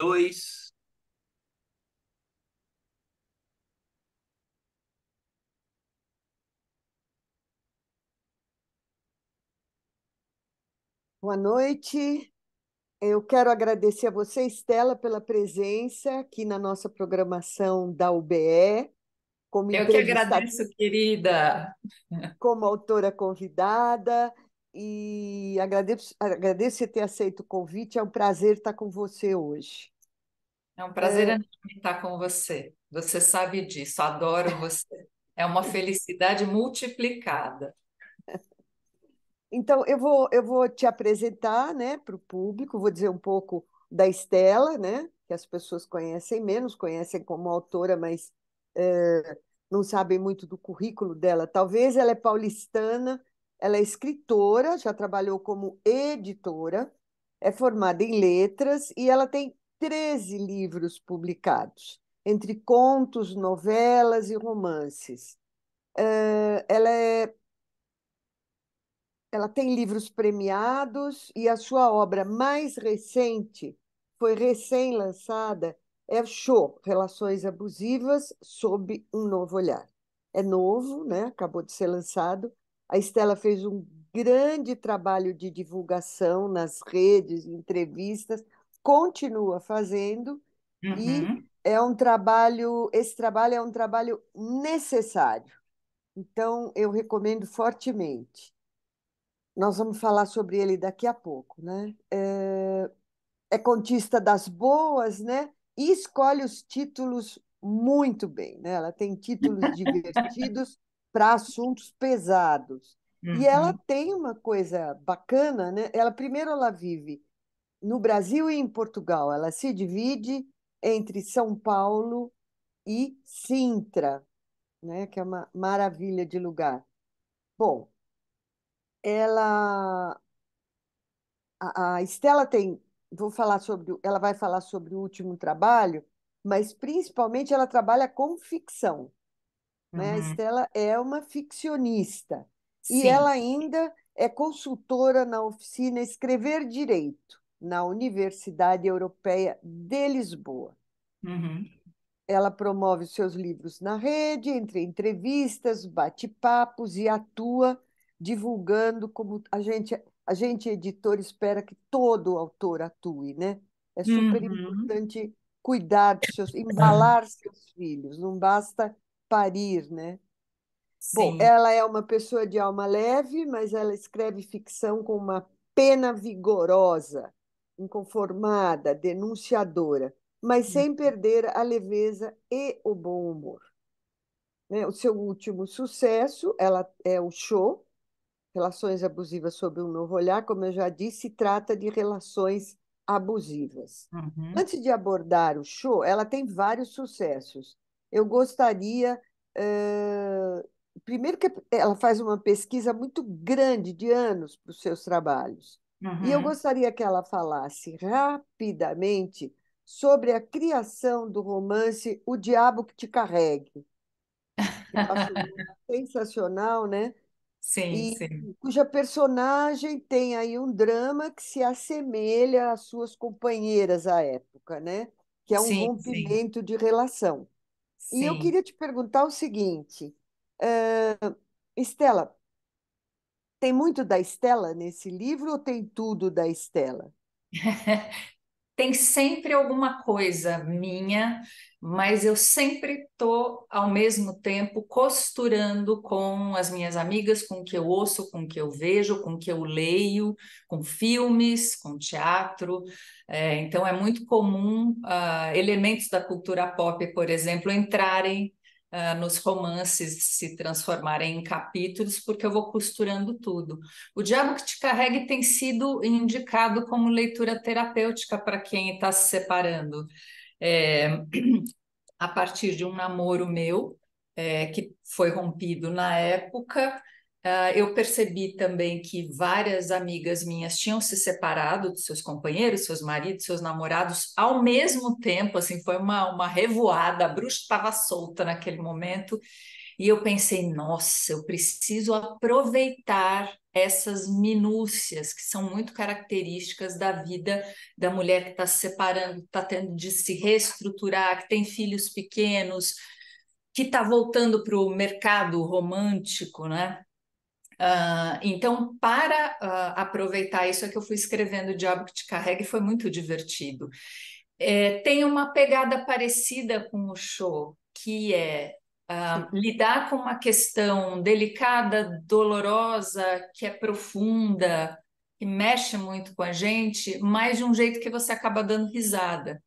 Dois. Boa noite. Eu quero agradecer a você, Estela, pela presença aqui na nossa programação da UBE, como Eu que entrevistada, agradeço, querida. como autora convidada, e agradeço você ter aceito o convite. É um prazer estar com você hoje. É um prazer enorme estar com você. Você sabe disso, adoro você. É uma felicidade multiplicada. Então, eu vou te apresentar, né, para o público, vou dizer um pouco da Estela, né, que as pessoas conhecem menos, conhecem como autora, mas não sabem muito do currículo dela. Talvez ela é paulistana, ela é escritora, já trabalhou como editora, é formada em letras e ela tem 13 livros publicados, entre contos, novelas e romances. Ela tem livros premiados e a sua obra mais recente foi recém-lançada, é Show, Relações Abusivas sob um Novo Olhar. É novo, né? Acabou de ser lançado. A Estela fez um grande trabalho de divulgação nas redes, em entrevistas, continua fazendo e Uhum. esse trabalho é um trabalho necessário. Então, eu recomendo fortemente. Nós vamos falar sobre ele daqui a pouco, né? É contista das boas, né? E escolhe os títulos muito bem, né? Ela tem títulos divertidos para assuntos pesados. E ela Uhum. tem uma coisa bacana, né? Ela vive no Brasil e em Portugal. Ela se divide entre São Paulo e Sintra, né? Que é uma maravilha de lugar. Bom, ela a Estela tem, ela vai falar sobre o último trabalho, mas principalmente ela trabalha com ficção, né? A Uhum. Estela é uma ficcionista e ela Sim. ainda é consultora na oficina Escrever Direito, na Universidade Europeia de Lisboa. Uhum. Ela promove os seus livros na rede, entre entrevistas, bate-papos e atua divulgando como a gente editor espera que todo autor atue, né? É super Uhum. importante cuidar dos seus, embalar seus filhos, não basta parir, né? Bom, Sim. ela é uma pessoa de alma leve, mas ela escreve ficção com uma pena vigorosa, inconformada, denunciadora, mas sem perder a leveza e o bom humor, né? O seu último sucesso, ela é o Show, Relações Abusivas sob um Novo Olhar, como eu já disse, trata de relações abusivas. Uhum. Antes de abordar o show, ela tem vários sucessos. Eu gostaria, primeiro que ela faz uma pesquisa muito grande de anos para os seus trabalhos. E eu Uhum. gostaria que ela falasse rapidamente sobre a criação do romance O Diabo que Te Carregue, que eu acho sensacional, né? Sim, E sim. cuja personagem tem aí um drama que se assemelha às suas companheiras à época, né? Que é um Sim, sim. rompimento de relação. E eu Sim. queria te perguntar o seguinte, Estela, tem muito da Estela nesse livro ou tem tudo da Estela? Tem sempre alguma coisa minha, mas eu sempre estou, ao mesmo tempo, costurando com as minhas amigas, com o que eu ouço, com o que eu vejo, com o que eu leio, com filmes, com teatro. Então, é muito comum elementos da cultura pop, por exemplo, entrarem nos romances, se transformarem em capítulos, porque eu vou costurando tudo. O Diabo que Te Carregue tem sido indicado como leitura terapêutica para quem está se separando. É, a partir de um namoro meu, que foi rompido na época, Eu percebi também que várias amigas minhas tinham se separado dos seus companheiros, seus maridos, seus namorados ao mesmo tempo, assim, foi uma revoada, a bruxa estava solta naquele momento, e eu pensei, nossa, eu preciso aproveitar essas minúcias que são muito características da vida da mulher que está se separando, está tendo de se reestruturar, que tem filhos pequenos, que está voltando para o mercado romântico, né? Então, para aproveitar isso, é que eu fui escrevendo O Diabo que Te Carrega e foi muito divertido. Tem uma pegada parecida com o show, que é Sim. lidar com uma questão delicada, dolorosa, que é profunda, que mexe muito com a gente, mas de um jeito que você acaba dando risada.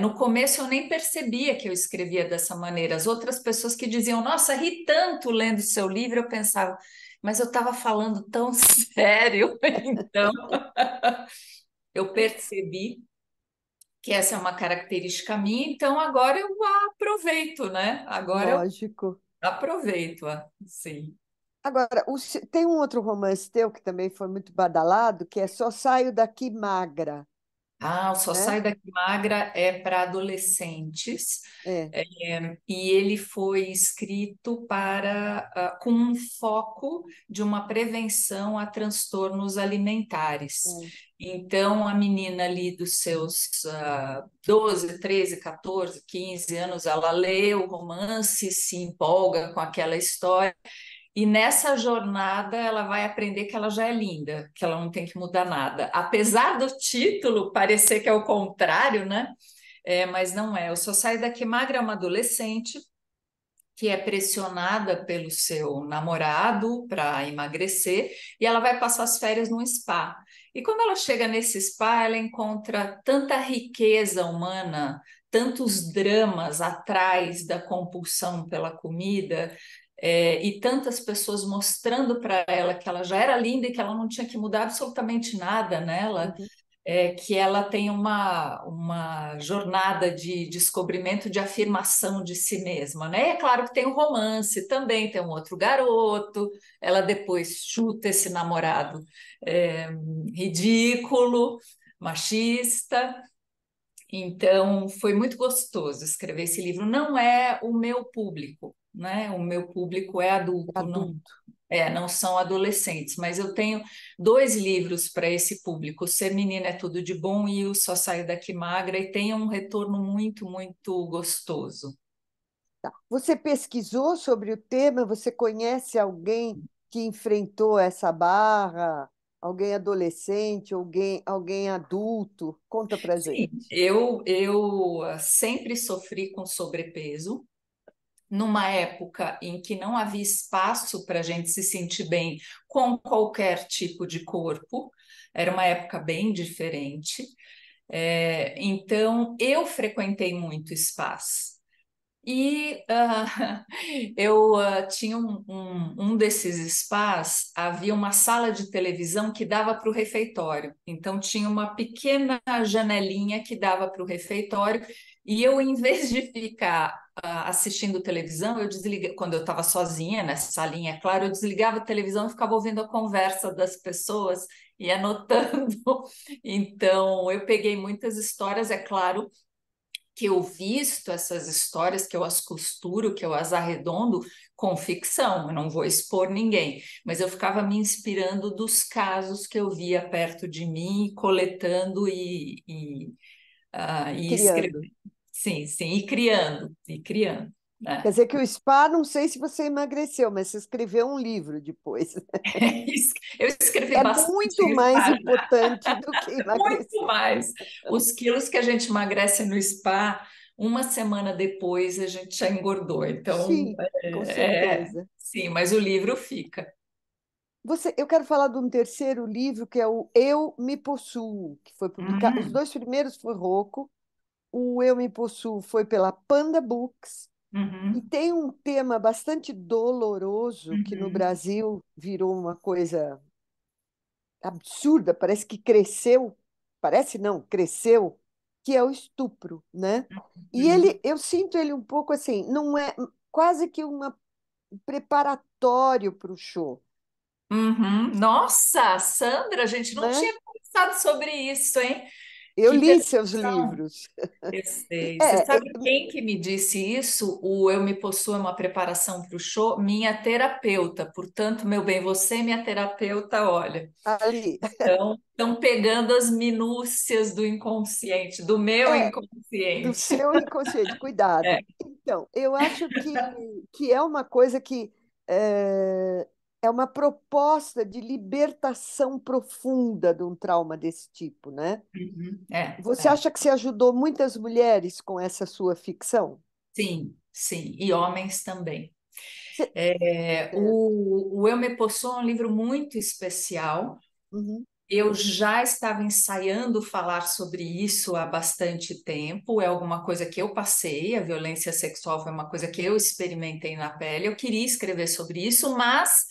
No começo eu nem percebia que eu escrevia dessa maneira. As outras pessoas que diziam, nossa, ri tanto lendo seu livro, eu pensava, mas eu estava falando tão sério. Então, eu percebi que essa é uma característica minha, então agora eu aproveito, né? Agora eu Lógico. aproveito, sim. Agora, tem um outro romance teu que também foi muito badalado, que é Só Saio Daqui Magra, O Só né? Sai Daqui Magra é para adolescentes, É, e ele foi escrito com um foco de uma prevenção a transtornos alimentares. é. Então, a menina ali dos seus 12, 13, 14, 15 anos, ela lê o romance, se empolga com aquela história. E nessa jornada ela vai aprender que ela já é linda, que ela não tem que mudar nada. Apesar do título parecer que é o contrário, né? Mas não é. Eu só saio daqui magra é uma adolescente que é pressionada pelo seu namorado para emagrecer e ela vai passar as férias num spa. E quando ela chega nesse spa, ela encontra tanta riqueza humana, tantos dramas atrás da compulsão pela comida, e tantas pessoas mostrando para ela que ela já era linda e que ela não tinha que mudar absolutamente nada nela, Uhum. que ela tem uma jornada de descobrimento, de afirmação de si mesma, né? E é claro que tem o romance também, tem um outro garoto, ela depois chuta esse namorado é, ridículo, machista. Então, foi muito gostoso escrever esse livro. Não é o meu público, né? O meu público é adulto, não, Adulto. não são adolescentes, mas eu tenho dois livros para esse público: Ser Menina é Tudo de Bom e O Só Saio Daqui Magra, e tem um retorno muito, muito gostoso. Tá. Você pesquisou sobre o tema? Você conhece alguém que enfrentou essa barra? Alguém adolescente, alguém adulto? Conta pra Sim, gente. eu sempre sofri com sobrepeso, numa época em que não havia espaço para a gente se sentir bem com qualquer tipo de corpo, era uma época bem diferente. Então, eu frequentei muito espaço. E eu tinha um desses spas, havia uma sala de televisão que dava para o refeitório. Então tinha uma pequena janelinha que dava para o refeitório, e eu, em vez de ficar assistindo televisão, eu desligava, quando eu estava sozinha nessa salinha, é claro, eu desligava a televisão e ficava ouvindo a conversa das pessoas e anotando. Então, eu peguei muitas histórias, é claro que eu visto essas histórias, que eu as costuro, que eu as arredondo com ficção, eu não vou expor ninguém, mas eu ficava me inspirando dos casos que eu via perto de mim, coletando E e criando. escrevendo. Sim, sim, e criando, Quer né? dizer que o spa, não sei se você emagreceu, mas você escreveu um livro depois. Eu escrevi É bastante muito no mais spa, importante do que muito emagrecer. mais. Os quilos que a gente emagrece no spa, uma semana depois a gente já engordou. Então, Sim, com certeza. sim, mas o livro fica. Eu quero falar de um terceiro livro que é o Eu Me Possuo, que foi publicado. Os Hum, dois primeiros foi Rocco, o Eu Me Possuo foi pela Panda Books e uhum, tem um tema bastante doloroso que no uhum, Brasil virou uma coisa absurda, parece que cresceu, parece não, cresceu, que é o estupro, né? E uhum. eu sinto ele um pouco assim, não é quase que uma preparatória repertório para o show, Uhum. Nossa, Sandra, a gente não né? tinha conversado sobre isso, hein? Eu Que li seus percepção. livros. Eu sei. Você É, sabe quem que me disse isso? O Eu Me Possuo é uma preparação para o show? Minha terapeuta. Portanto, meu bem, você, minha terapeuta, olha, ali. estão pegando as minúcias do inconsciente, do meu É, do inconsciente. seu inconsciente, cuidado. É. Então, eu acho que é uma coisa que é, é uma proposta de libertação profunda de um trauma desse tipo, né? Uhum. É, Você é. acha que você ajudou muitas mulheres com essa sua ficção? Sim, sim. E homens também. Você- é, O Eu Me Possuo é um livro muito especial. uhum, Eu já estava ensaiando falar sobre isso há bastante tempo. É alguma coisa que eu passei, a violência sexual foi uma coisa que eu experimentei na pele. Eu queria escrever sobre isso, mas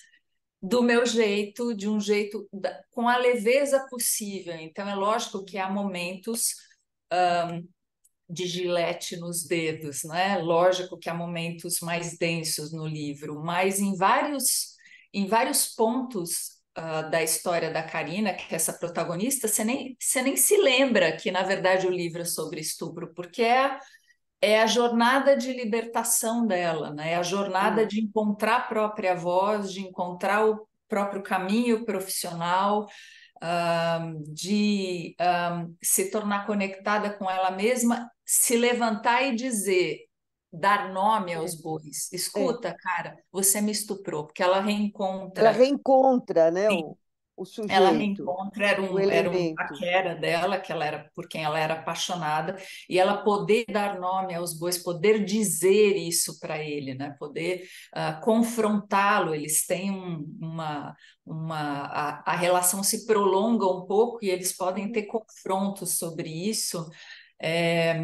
do meu jeito, de um jeito com a leveza possível. Então, é lógico que há momentos de gilete nos dedos, né? Lógico que há momentos mais densos no livro, mas em vários pontos da história da Karina, que é essa protagonista, você nem se lembra que, na verdade, o livro é sobre estupro, porque é a jornada de libertação dela, né? É a jornada sim. de encontrar a própria voz, de encontrar o próprio caminho profissional, de se tornar conectada com ela mesma, se levantar e dizer, dar nome aos bois. É. Escuta, cara, você me estuprou, porque ela Ela reencontra. reencontra, né, o Ela sujeito, reencontra, o era um elemento. paquera dela, que ela era por quem ela era apaixonada, e ela poder dar nome aos bois, poder dizer isso para ele, né? Poder confrontá-lo. Eles têm a relação se prolonga um pouco e eles podem Uhum. ter confrontos sobre isso. É,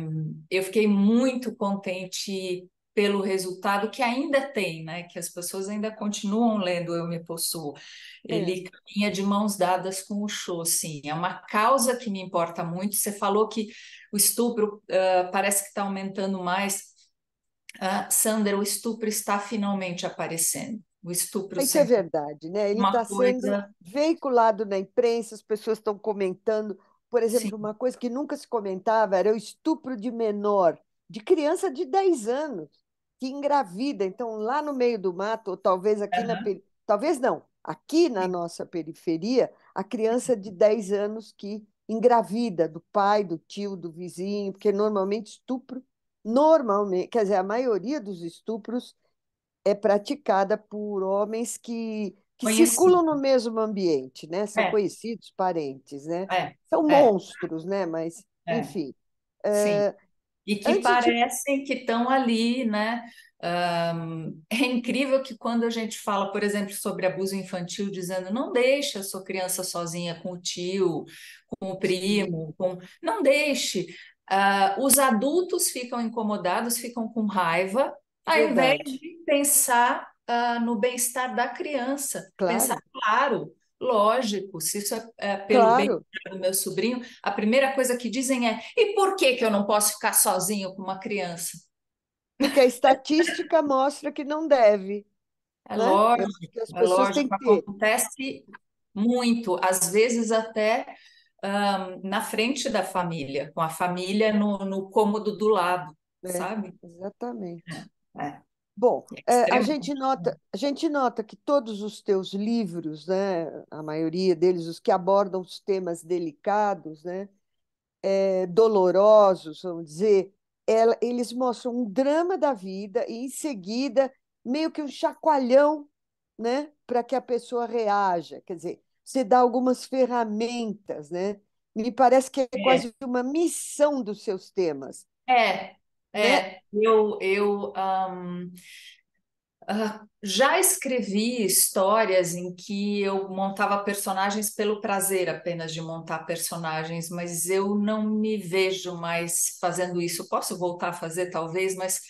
eu fiquei muito contente pelo resultado que ainda tem, né? Que as pessoas ainda continuam lendo Eu Me Possuo. É. Ele caminha de mãos dadas com o show, sim. É uma causa que me importa muito. Você falou que o estupro parece que está aumentando mais. Sandra, o estupro está finalmente aparecendo. O estupro Isso é sempre verdade, né? Ele uma está sendo coisa, veiculado na imprensa, as pessoas estão comentando. Por exemplo, sim. uma coisa que nunca se comentava era o estupro de menor, de criança de 10 anos, que engravida. Então, lá no meio do mato, ou talvez aqui Aham, talvez não, aqui na sim. nossa periferia, a criança de 10 anos que engravida do pai, do tio, do vizinho, porque normalmente estupro, normalmente, quer dizer, a maioria dos estupros é praticada por homens que circulam no Conhecido. mesmo ambiente, né? São É, conhecidos, parentes, né? é, São é, monstros, né? Mas, é, enfim. sim. É, E que antes de. parecem que estão ali, né? É incrível que quando a gente fala, por exemplo, sobre abuso infantil, dizendo não deixe a sua criança sozinha com o tio, com o Sim, primo, não deixe. Os adultos ficam incomodados, ficam com raiva, ao invés verdade. de pensar no bem-estar da criança. Pensar, Claro, claro, lógico, se isso é pelo claro. bem-estar do meu sobrinho, a primeira coisa que dizem é: e por que que eu não posso ficar sozinho com uma criança? Porque a estatística mostra que não deve, né? Eu acho que as É pessoas têm lógico, que ter. acontece muito, às vezes até na frente da família, com a família no cômodo do lado, Né? sabe? Exatamente. É, Bom, é extremamente. a gente nota que todos os teus livros, né, a maioria deles, os que abordam os temas delicados, né, dolorosos, vamos dizer, eles mostram um drama da vida e, em seguida, meio que um chacoalhão, né, para que a pessoa reaja. Quer dizer, você dá algumas ferramentas, né? Me parece que é É, quase uma missão dos seus temas, é, né? já escrevi histórias em que eu montava personagens pelo prazer apenas de montar personagens, mas eu não me vejo mais fazendo isso. Posso voltar a fazer, talvez, mas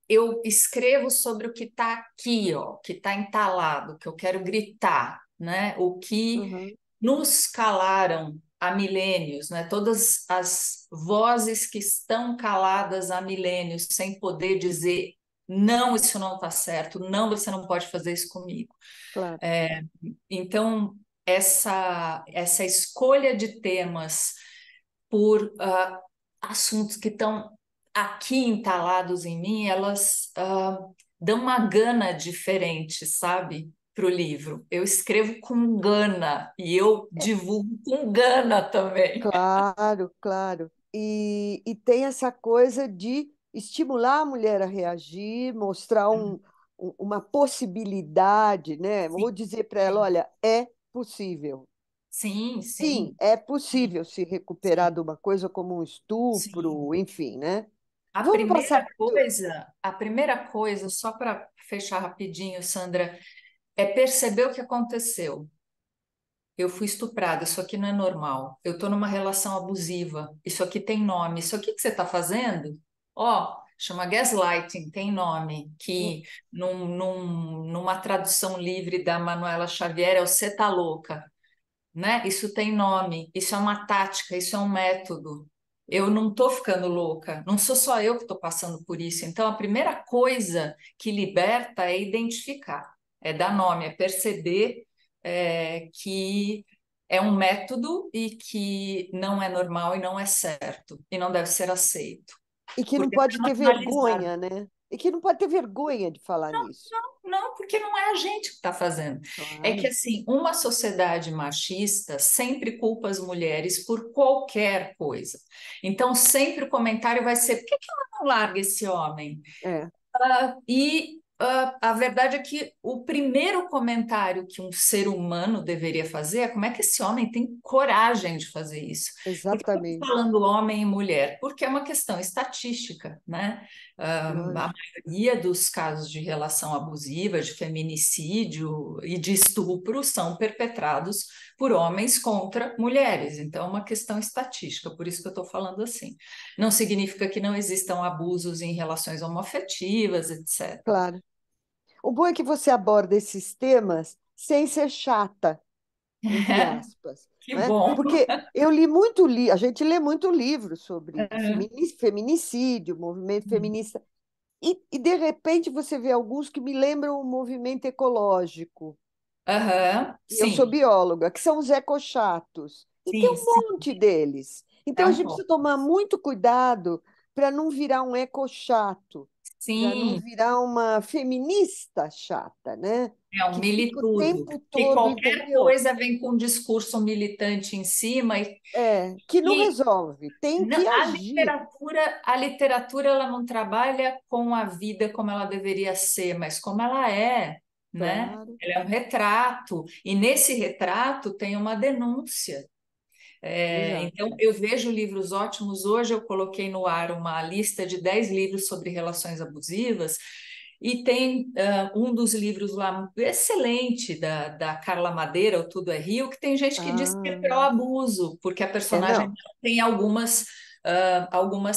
eu escrevo sobre o que está aqui, ó, que está entalado, que eu quero gritar, né? O que Uhum. nos calaram há milênios, né? Todas as vozes que estão caladas há milênios, sem poder dizer. não, isso não está certo, não, você não pode fazer isso comigo. claro. Então, essa escolha de temas por assuntos que estão aqui entalados em mim, elas dão uma gana diferente, sabe? Para o livro. Eu escrevo com gana e eu divulgo com gana também. Claro, claro. E tem essa coisa de estimular a mulher a reagir, mostrar uma possibilidade, né? Sim, Ou dizer para ela, olha, é possível. sim, Sim, sim, é sim, possível se recuperar sim. de uma coisa como um Sim. estupro, enfim, né? Vamos passar. A primeira coisa, só para fechar rapidinho, Sandra, é perceber o que aconteceu. Eu fui estuprada, isso aqui não é normal. Eu estou numa relação abusiva, isso aqui tem nome. Isso aqui que você está fazendo, ó, chama gaslighting, tem nome, que numa tradução livre da Manuela Xavier é o cê tá louca, né? Isso tem nome, isso é uma tática, isso é um método. Eu não estou ficando louca, não sou só eu que estou passando por isso. Então, a primeira coisa que liberta é identificar, é dar nome, é perceber que é um método e que não é normal e não é certo e não deve ser aceito, E que não porque é pode ter normalizado. vergonha, né? E que não pode ter vergonha de falar nisso. Não, porque não é a gente que está fazendo. É que, Claro, assim, uma sociedade machista sempre culpa as mulheres por qualquer coisa. Então, sempre o comentário vai ser: por que que ela não larga esse homem? é, A verdade é que o primeiro comentário que um ser humano deveria fazer é como é que esse homem tem coragem de fazer isso? Por que eu estou exatamente. falando homem e mulher? Porque é uma questão estatística, né? A Lógico. maioria dos casos de relação abusiva, de feminicídio e de estupro são perpetrados por homens contra mulheres. Então, é uma questão estatística, por isso que eu estou falando assim. Não significa que não existam abusos em relações homoafetivas, etc. Claro. O bom é que você aborda esses temas sem ser chata, entre aspas, Que né? bom. Porque a gente lê muito livro sobre feminicídio, movimento feminista, e de repente você vê alguns que me lembram o movimento ecológico. Aham, E eu sou sim, bióloga, que são os ecochatos. E tem sim, um sim, monte deles. é Então a um gente precisa pouco. tomar muito cuidado para não virar um ecochato, para não Sim, virar uma feminista chata, né? é um Que fica o militudo. tempo Que todo, qualquer entendeu? coisa vem com um discurso militante em cima Que não e resolve, tem que agir, a literatura ela não trabalha com a vida como ela deveria ser, mas como ela é, né? claro. Ela é um retrato, e nesse retrato tem uma denúncia. Então, Exato. eu vejo livros ótimos. Hoje eu coloquei no ar uma lista de 10 livros sobre relações abusivas, e tem um dos livros lá, excelente, da Carla Madeira, O Tudo é Rio, que tem gente que diz que é Ah, pró-abuso, porque a personagem não, tem algumas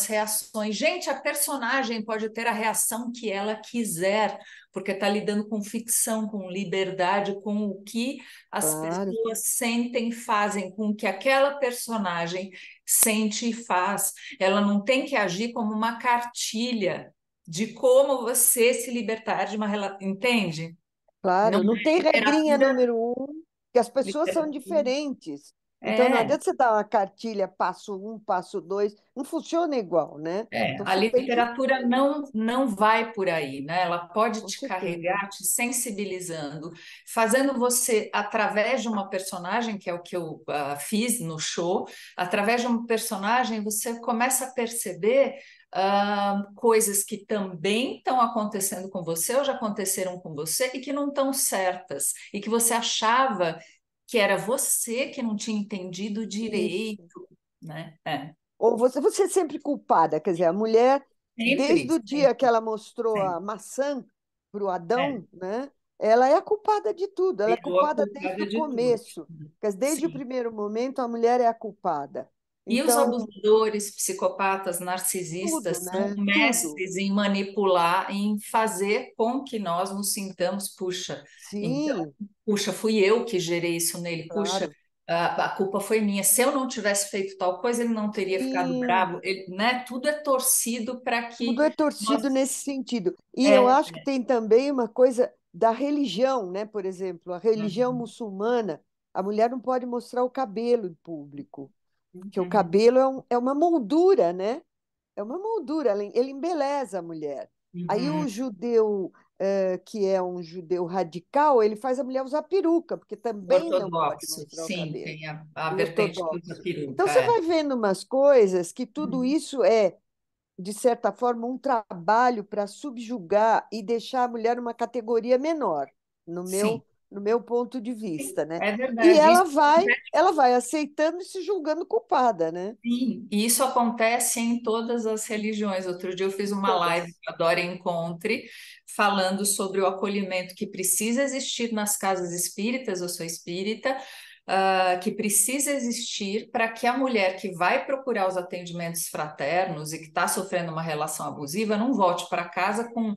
reações. Gente, a personagem pode ter a reação que ela quiser, porque está lidando com ficção, com liberdade, com o que as claro, pessoas sentem, fazem, com o que aquela personagem sente e faz. Ela não tem que agir como uma cartilha de como você se libertar de uma relação, entende? Não claro. Não é tem regrinha literatura, número um, que as pessoas são literatura. diferentes. Então não É, adianta você dar uma cartilha, passo um, passo dois, não funciona igual, né? Então a você tem que, literatura não vai por aí, né? Ela pode com te certeza. carregar, te sensibilizando, fazendo você, através de uma personagem, que é o que eu fiz no show, através de uma personagem, você começa a perceber coisas que também estão acontecendo com você ou já aconteceram com você e que não estão certas, e que você achava que era você que não tinha entendido Isso. direito, né? É, Ou você é sempre culpada, quer dizer, a mulher, sempre, desde o dia que sempre. ela mostrou a Sempre. maçã para o É, Adão, né? Ela é a culpada de tudo, ela é virou a culpada desde culpada o de tudo. começo. Quer dizer, desde o Sim. primeiro momento, a mulher é a culpada. E os Então, abusadores, psicopatas, tudo, narcisistas são né? Tudo. mestres em manipular, em fazer com que nós nos sintamos, puxa, então, Sim, puxa, fui eu que gerei isso nele, puxa, claro. a culpa foi minha. Se eu não tivesse feito tal coisa, ele não teria ficado Sim, bravo. Né? Tudo é torcido para tudo que é nós. torcido nesse sentido. E eu É, acho que tem também uma coisa da religião, né? Por exemplo, a religião uhum, muçulmana, a mulher não pode mostrar o cabelo em público, que o uhum, cabelo é uma moldura, né? É uma moldura, ele embeleza a mulher. Aí o uhum. judeu, que é um judeu radical, ele faz a mulher usar peruca, porque também não pode Ortodoxo, mostrar o sim, cabelo. tem a O vertente que usa ortodoxo. Então peruca. você É. vai vendo umas coisas que tudo Uhum. isso é, de certa forma, um trabalho para subjugar e deixar a mulher numa categoria menor, Sim, no meu ponto de vista, né? é E verdade. Isso ela vai aceitando e se julgando culpada, né? sim, e isso acontece em todas as religiões. Outro dia eu fiz uma live Todas. com a Dora Encontre, falando sobre o acolhimento que precisa existir nas casas espíritas, eu sou espírita, que precisa existir para que a mulher que vai procurar os atendimentos fraternos e que está sofrendo uma relação abusiva não volte para casa com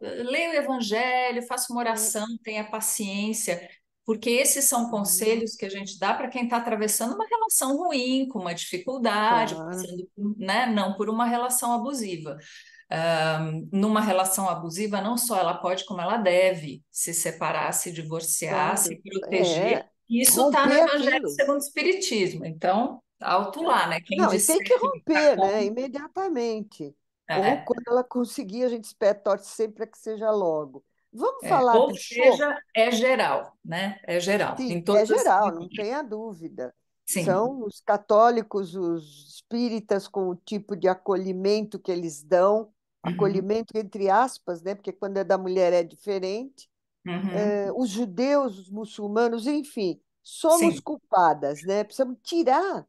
leia o evangelho, faça uma Hum, oração, tenha paciência. Porque esses são hum, conselhos que a gente dá para quem está atravessando uma relação ruim, com uma dificuldade, claro. passando por, né, não por uma relação abusiva. Numa relação abusiva, não só ela pode, como ela deve se separar, se divorciar, se Claro, proteger. é Isso está no romper Evangelho aquilo. segundo o Espiritismo. Então, alto É. lá, né? Quem Não, e tem que disser que não está romper, né? contra, Imediatamente. Ou é, quando ela conseguir, a gente espera, torce sempre para que seja logo. Vamos falar ou do show? seja, é geral, né? É geral, em Sim, é todas as geral, não religiões. tenha dúvida. Sim. São os católicos, os espíritas, com o tipo de acolhimento que eles dão, Uhum, acolhimento entre aspas, né? Porque quando é da mulher é diferente. uhum, Os judeus, os muçulmanos, enfim, somos sim. culpadas, né? Precisamos tirar,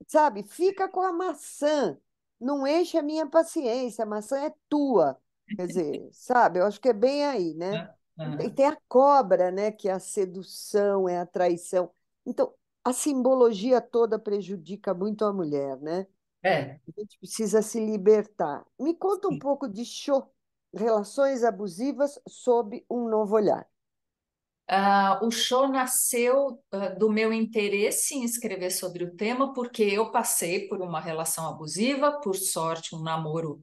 sabe? Fica com a maçã, não enche a minha paciência, a maçã é tua. Quer dizer, sabe? Eu acho que é bem aí, né? Ah, E ah. tem a cobra, né? Que é a sedução, é a traição. Então, a simbologia toda prejudica muito a mulher, né? É. A gente precisa se libertar. Me conta um Sim. pouco de show, relações abusivas sob um novo olhar. O show nasceu, do meu interesse em escrever sobre o tema, porque eu passei por uma relação abusiva, por sorte, um namoro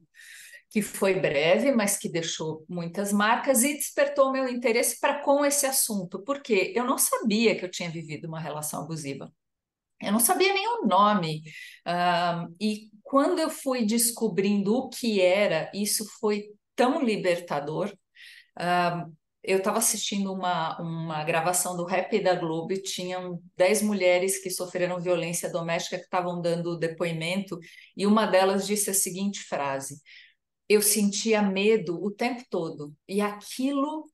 que foi breve, mas que deixou muitas marcas e despertou meu interesse para com esse assunto, porque eu não sabia que eu tinha vivido uma relação abusiva. Eu não sabia nem o nome. E quando eu fui descobrindo o que era, isso foi tão libertador. Ah, eu estava assistindo uma gravação do Rap da Globo e tinham 10 mulheres que sofreram violência doméstica que estavam dando depoimento, e uma delas disse a seguinte frase: eu sentia medo o tempo todo, e aquilo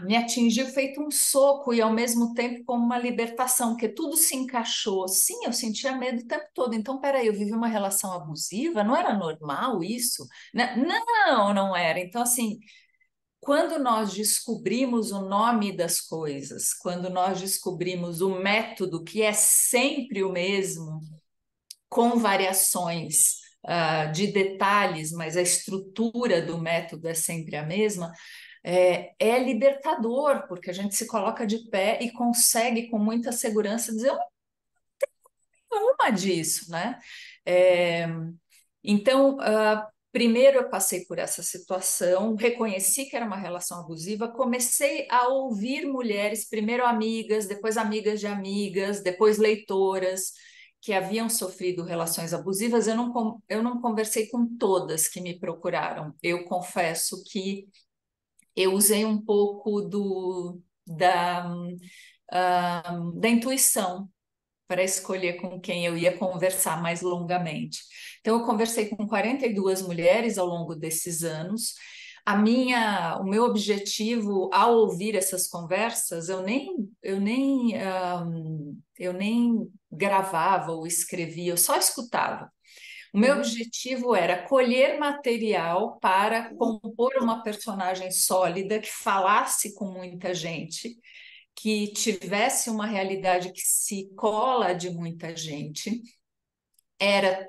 me atingiu feito um soco e ao mesmo tempo como uma libertação, porque tudo se encaixou. Sim, eu sentia medo o tempo todo. Então, peraí, eu vivi uma relação abusiva? Não era normal isso? Não, não era. Então, assim, quando nós descobrimos o nome das coisas, quando nós descobrimos o método, que é sempre o mesmo, com variações, de detalhes, mas a estrutura do método é sempre a mesma, é libertador, porque a gente se coloca de pé e consegue com muita segurança dizer uma disso, né? É, então, primeiro eu passei por essa situação, reconheci que era uma relação abusiva, comecei a ouvir mulheres, primeiro amigas, depois leitoras, que haviam sofrido relações abusivas. Eu não conversei com todas que me procuraram. Eu confesso que eu usei um pouco da intuição para escolher com quem eu ia conversar mais longamente. Então, eu conversei com 42 mulheres ao longo desses anos. O meu objetivo ao ouvir essas conversas, eu nem gravava ou escrevia, eu só escutava. O meu Uhum. objetivo era colher material para compor uma personagem sólida que falasse com muita gente, que tivesse uma realidade que se cola de muita gente. Era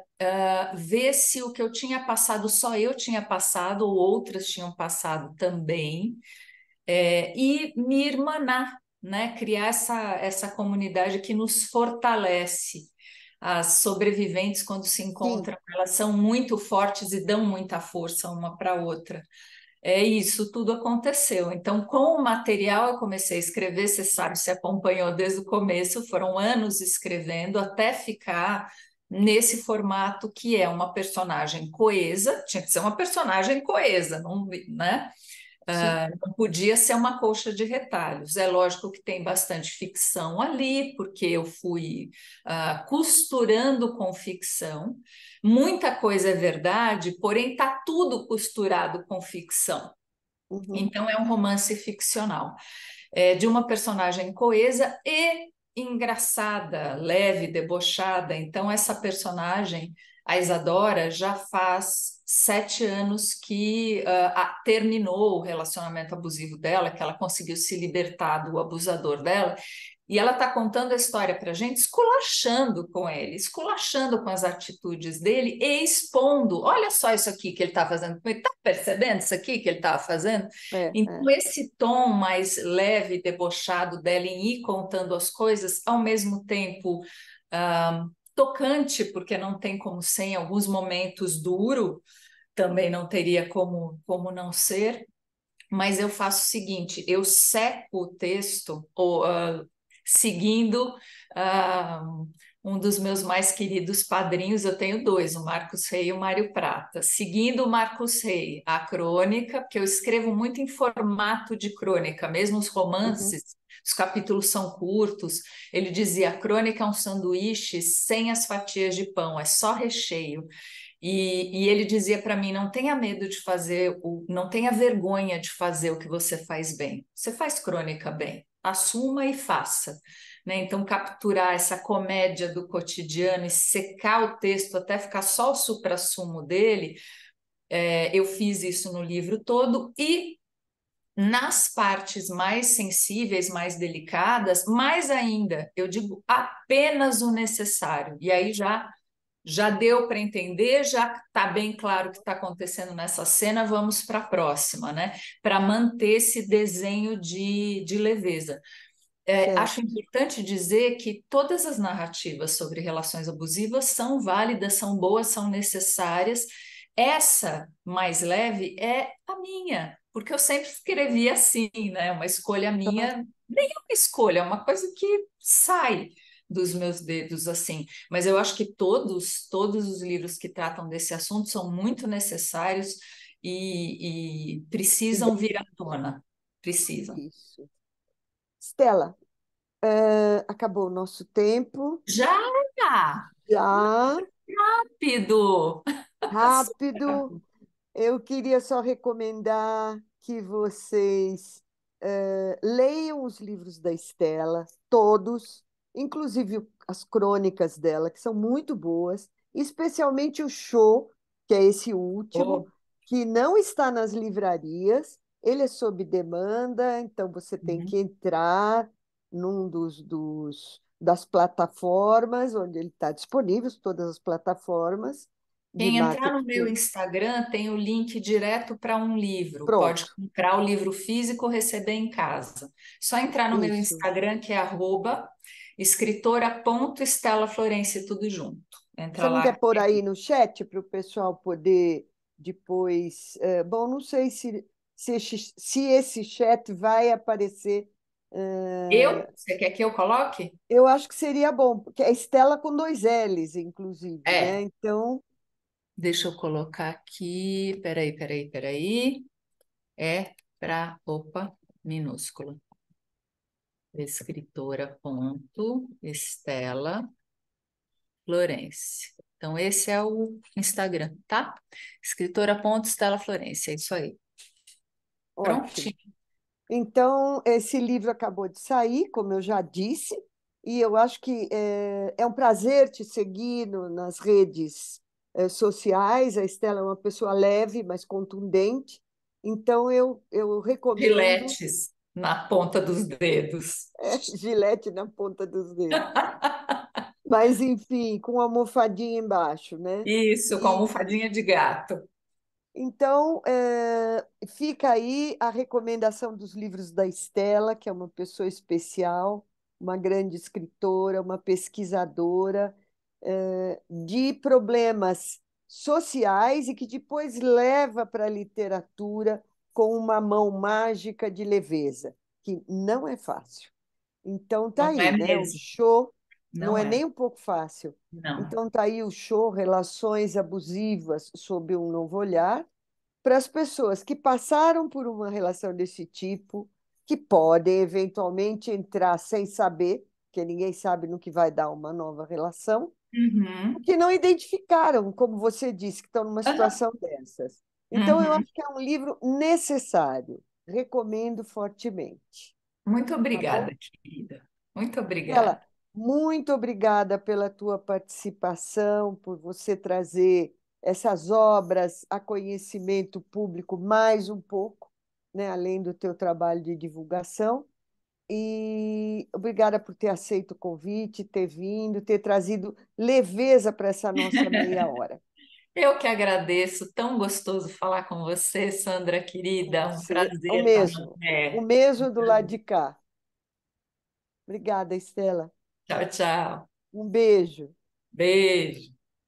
ver se o que eu tinha passado só eu tinha passado ou outras tinham passado também, e me irmanar. né? Criar essa comunidade que nos fortalece. As sobreviventes, quando se Sim. encontram, elas são muito fortes e dão muita força uma para a outra. É isso, tudo aconteceu. Então, com o material, eu comecei a escrever. Você sabe, se acompanhou desde o começo, foram anos escrevendo até ficar nesse formato que é uma personagem coesa, tinha que ser uma personagem coesa, não, né? Sim. Não podia ser uma colcha de retalhos. É lógico que tem bastante ficção ali, porque eu fui costurando com ficção. Muita coisa é verdade, porém está tudo costurado com ficção. Uhum. Então é um romance ficcional, é, de uma personagem coesa e engraçada, leve, debochada. Então essa personagem, a Isadora, já faz 7 anos que terminou o relacionamento abusivo dela, que ela conseguiu se libertar do abusador dela, e ela está contando a história para a gente, esculachando com ele, esculachando com as atitudes dele e expondo. Olha só isso aqui que ele está fazendo comigo. Está percebendo isso aqui que ele estava fazendo? É, Então, é. esse tom mais leve, debochado dela em ir contando as coisas, ao mesmo tempo tocante, porque não tem como ser, em alguns momentos duro, também não teria como não ser, mas eu faço o seguinte: eu seco o texto, seguindo ah, um dos meus mais queridos padrinhos, eu tenho dois, o Marcos Rey e o Mário Prata. Seguindo o Marcos Rey, a crônica, porque eu escrevo muito em formato de crônica, mesmo os Uhum. romances, os capítulos são curtos. Ele dizia: a crônica é um sanduíche sem as fatias de pão, é só recheio. E ele dizia para mim: não tenha medo de fazer, não tenha vergonha de fazer o que você faz bem. Você faz crônica bem, assuma e faça. Né? Então, capturar essa comédia do cotidiano e secar o texto até ficar só o suprassumo dele, eu fiz isso no livro todo e nas partes mais sensíveis, mais delicadas, mais ainda, eu digo apenas o necessário. E aí já deu para entender, já está bem claro o que está acontecendo nessa cena, vamos para a próxima, né? Para manter esse desenho de leveza. Acho Certo. importante dizer que todas as narrativas sobre relações abusivas são válidas, são boas, são necessárias. Essa mais leve é a minha, porque eu sempre escrevi assim, né? Uma escolha Aham. minha, nem é uma escolha, é uma coisa que sai dos meus dedos assim. Mas eu acho que todos os livros que tratam desse assunto são muito necessários e E precisam vir à tona. Precisam. isso. Stella, acabou o nosso tempo. Já! Já, Rápido! rápido. Eu queria só recomendar que vocês leiam os livros da Estela, todos, inclusive as crônicas dela, que são muito boas, especialmente o Show, que é esse último, Oh, que não está nas livrarias, ele é sob demanda, então você tem uhum. que entrar num das plataformas onde ele está disponível, todas as plataformas de Quem entrar no meu marketing. Instagram tem o link direto para um livro. Pode Pronto, comprar o livro físico ou receber em casa. Só entrar no meu isso. Instagram, que é escritora.estela Florence, tudo junto. Entra Você não lá. quer pôr aí no chat para o pessoal poder depois. Bom, não sei se esse chat vai aparecer. Eu? Você quer que eu coloque? Eu acho que seria bom, porque é Estela com dois L's, inclusive, né? É, Então, deixa eu colocar aqui. Peraí. É para, opa, minúsculo. Escritora ponto Estela Florence. Então, esse é o Instagram, tá? Escritora ponto Estela Florence, é isso aí. ótimo. Prontinho. Então, esse livro acabou de sair, como eu já disse, e eu acho que é um prazer te seguir nas redes sociais. A Estela é uma pessoa leve, mas contundente. Então, eu recomendo Giletes na ponta dos dedos. Gilete na ponta dos dedos. Mas, enfim, com uma almofadinha embaixo, né? Isso, com E almofadinha de gato. Então, fica aí a recomendação dos livros da Estela, que é uma pessoa especial, uma grande escritora, uma pesquisadora, de problemas sociais e que depois leva para a literatura com uma mão mágica de leveza, que não é fácil. Então, tá Não é aí, né? O mesmo? show não Não é é. nem um pouco fácil. Não. Então, tá aí o show Relações Abusivas sob um Novo Olhar, para as pessoas que passaram por uma relação desse tipo, que podem eventualmente entrar sem saber, porque ninguém sabe no que vai dar uma nova relação, Uhum. que não identificaram, como você disse, que estão numa Aham. situação dessas. Então, eu Uhum. acho que é um livro necessário. Recomendo fortemente. Muito Tá bom? obrigada, querida. Muito Ela, obrigada. muito obrigada pela tua participação, por você trazer essas obras a conhecimento público mais um pouco, né, além do teu trabalho de divulgação. E obrigada por ter aceito o convite, ter vindo, ter trazido leveza para essa nossa meia hora. Eu que agradeço. Tão gostoso falar com você, Sandra, Com querida. Um você, prazer estar na o Terra. mesmo do lado de cá. Obrigada, Estela. Tchau, tchau. Um beijo. Beijo.